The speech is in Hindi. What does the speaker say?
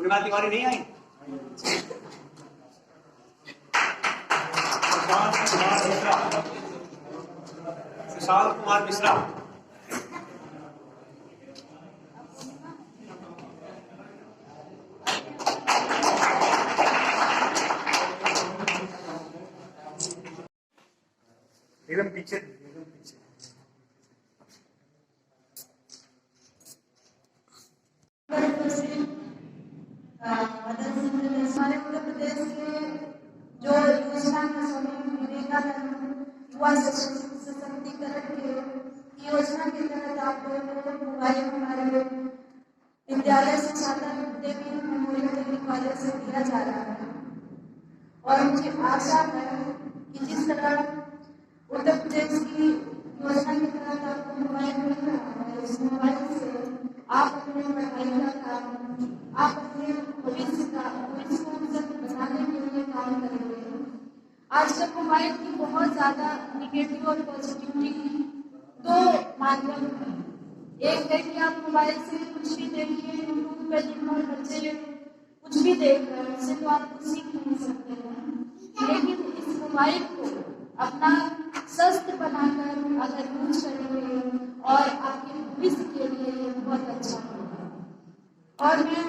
मीना तिवारी नहीं आई? सुशांत कुमार मिश्रा। एकदम पीछे, एकदम पीछे। हमारे उत्तर प्रदेश के जो योजना है स्वामी विवेकानंद युवा सशक्तिकरण के योजना के तहत आप लोगों को मोबाइल हमारे विद्यालय से छात्रा देवी मेमोरियल डिग्री कॉलेज से दिया जा रहा है। और मुझे आशा है कि जिस तरह उत्तर प्रदेश की योजना के तहत आपको मोबाइल मिल रहा है, उस मोबाइल से आप अपने पढ़ाई का काम, आप अपने भविष्य को उज्जवल बनाने के लिए काम करेंगे। आजकल मोबाइल की बहुत ज्यादा निगेटिव और पॉजिटिविटी दो माध्यम है। एक है कि आप मोबाइल से कुछ भी देखिए, यूट्यूब पे दिन भर बच्चे कुछ भी देख रहे हैं, उससे तो आप कुछ सीख नहीं सकते हैं। लेकिन इस मोबाइल को अपना शस्त्र बनाकर अगर यूज करेंगे और आपके भविष्य के लिए ये बहुत अच्छा होगा। और मैं